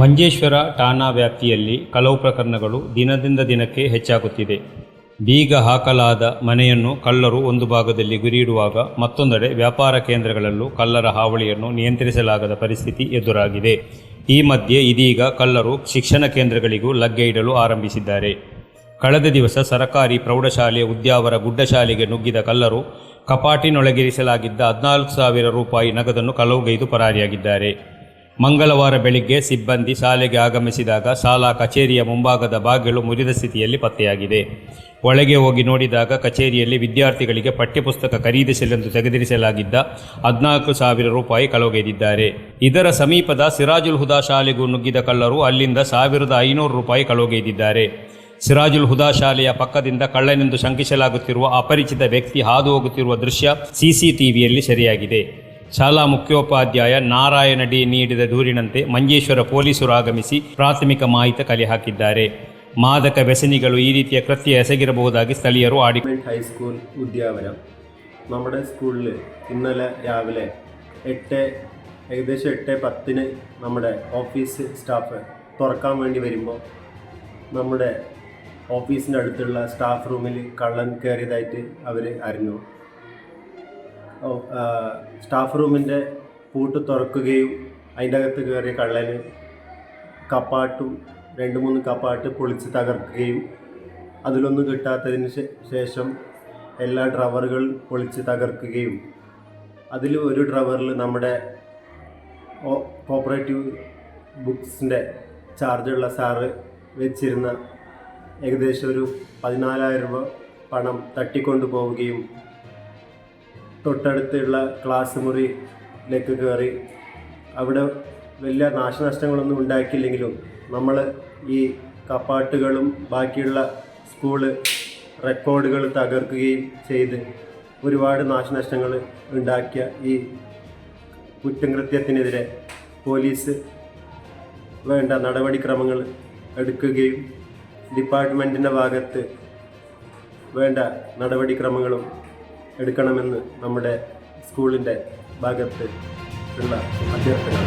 ಮಂಜೇಶ್ವರ ಠಾಣಾ ವ್ಯಾಪ್ತಿಯಲ್ಲಿ ಕಳವು ಪ್ರಕರಣಗಳು ದಿನದಿಂದ ದಿನಕ್ಕೆ ಹೆಚ್ಚಾಗುತ್ತಿದೆ. ಬೀಗ ಹಾಕಲಾದ ಮನೆಯನ್ನು ಕಳ್ಳರು ಒಂದು ಭಾಗದಲ್ಲಿ ಗುರಿಯಿಡುವಾಗ ಮತ್ತೊಂದೆಡೆ ವ್ಯಾಪಾರ ಕೇಂದ್ರಗಳಲ್ಲೂ ಕಳ್ಳರ ಹಾವಳಿಯನ್ನು ನಿಯಂತ್ರಿಸಲಾಗದ ಪರಿಸ್ಥಿತಿ ಎದುರಾಗಿದೆ. ಈ ಮಧ್ಯೆ ಇದೀಗ ಕಳ್ಳರು ಶಿಕ್ಷಣ ಕೇಂದ್ರಗಳಿಗೂ ಲಗ್ಗೆ ಇಡಲು ಆರಂಭಿಸಿದ್ದಾರೆ. ಕಳೆದ ದಿವಸ ಸರಕಾರಿ ಪ್ರೌಢಶಾಲೆ ಉದ್ಯಾವರ ಗುಡ್ಡಶಾಲೆಗೆ ನುಗ್ಗಿದ ಕಳ್ಳರು ಕಪಾಟಿನೊಳಗಿರಿಸಲಾಗಿದ್ದ 14,000 ರೂಪಾಯಿ ನಗದನ್ನು ಕಳವುಗೈದು ಪರಾರಿಯಾಗಿದ್ದಾರೆ. ಮಂಗಳವಾರ ಬೆಳಿಗ್ಗೆ ಸಿಬ್ಬಂದಿ ಶಾಲೆಗೆ ಆಗಮಿಸಿದಾಗ ಶಾಲಾ ಕಚೇರಿಯ ಮುಂಭಾಗದ ಬಾಗಿಲು ಮುರಿದ ಸ್ಥಿತಿಯಲ್ಲಿ ಪತ್ತೆಯಾಗಿದೆ. ಒಳಗೆ ಹೋಗಿ ನೋಡಿದಾಗ ಕಚೇರಿಯಲ್ಲಿ ವಿದ್ಯಾರ್ಥಿಗಳಿಗೆ ಪಠ್ಯಪುಸ್ತಕ ಖರೀದಿಸಲೆಂದು ತೆಗೆದಿರಿಸಲಾಗಿದ್ದ 14,000 ರೂಪಾಯಿ ಕಳವುಗೈದಿದ್ದಾರೆ. ಇದರ ಸಮೀಪದ ಸಿರಾಜುಲ್ ಹುದಾ ಶಾಲೆಗೂ ನುಗ್ಗಿದ ಕಳ್ಳರು ಅಲ್ಲಿಂದ 1,500 ರೂಪಾಯಿ ಕಳವುಗೈದಿದ್ದಾರೆ. ಸಿರಾಜುಲ್ ಹುದಾ ಶಾಲೆಯ ಪಕ್ಕದಿಂದ ಕಳ್ಳನೆಂದು ಶಂಕಿಸಲಾಗುತ್ತಿರುವ ಅಪರಿಚಿತ ವ್ಯಕ್ತಿ ಹಾದು ಹೋಗುತ್ತಿರುವ ದೃಶ್ಯ ಸಿಸಿಟಿವಿಯಲ್ಲಿ ಸೆರೆಯಾಗಿದೆ. ಶಾಲಾ ಮುಖ್ಯೋಪಾಧ್ಯಾಯ ನಾರಾಯಣ ಡಿ ನೀಡಿದ ದೂರಿನಂತೆ ಮಂಜೇಶ್ವರ ಪೊಲೀಸರು ಆಗಮಿಸಿ ಪ್ರಾಥಮಿಕ ಮಾಹಿತಿ ಕಲೆ ಹಾಕಿದ್ದಾರೆ. ಮಾದಕ ವ್ಯಸನಿಗಳು ഈ ರೀತಿಯ കൃത്യ എസകിരಬಹುದಾಗಿ ಸ್ಥಳೀಯರು ഹൈസ്കൂൾ ഉദ്യാവരം നമ്മുടെ സ്കൂളിൽ ഇന്നലെ രാവിലെ ഏകദേശം 8:10 നമ്മുടെ ഓഫീസ് സ്റ്റാഫ് തുറക്കാൻ വേണ്ടി വരുമ്പോൾ നമ്മുടെ ഓഫീസിൻ്റെ അടുത്തുള്ള സ്റ്റാഫ് റൂമിൽ കള്ളൻ കയറിയതായിട്ട് അവർ അറിഞ്ഞു. സ്റ്റാഫ് റൂമിൻ്റെ പൂട്ട് തുറക്കുകയും അതിൻ്റെ അകത്ത് കയറിയ കള്ളന് കപ്പാട്ടും 2-3 കപ്പാട്ട് പൊളിച്ച് തകർക്കുകയും അതിലൊന്നും കിട്ടാത്തതിന് ശേഷം എല്ലാ ഡ്രവറുകൾ പൊളിച്ച് തകർക്കുകയും അതിൽ ഒരു ഡ്രവറിൽ നമ്മുടെ കോപ്പറേറ്റീവ് ബുക്സിൻ്റെ ചാർജുള്ള സാറ് വെച്ചിരുന്ന ഏകദേശം ഒരു 14,000 രൂപ പണം തട്ടിക്കൊണ്ടു പോവുകയും തൊട്ടടുത്തുള്ള ക്ലാസ് മുറിയിലേക്ക് കയറി അവിടെ വലിയ നാശനഷ്ടങ്ങളൊന്നും ഉണ്ടാക്കിയില്ലെങ്കിലും നമ്മൾ ഈ കപ്പാട്ടുകളും ബാക്കിയുള്ള സ്കൂള് റെക്കോർഡുകൾ തകർക്കുകയും ചെയ്ത് ഒരുപാട് നാശനഷ്ടങ്ങൾ ഉണ്ടാക്കിയ ഈ കുറ്റകൃത്യത്തിനെതിരെ പോലീസ് വേണ്ട നടപടിക്രമങ്ങൾ എടുക്കുകയും ഡിപ്പാർട്ട്മെൻറ്റിൻ്റെ ഭാഗത്ത് വേണ്ട നടപടിക്രമങ്ങളും എടുക്കണമെന്ന് നമ്മുടെ സ്കൂളിൻ്റെ ഭാഗത്ത് ഉള്ള അഭ്യർത്ഥന.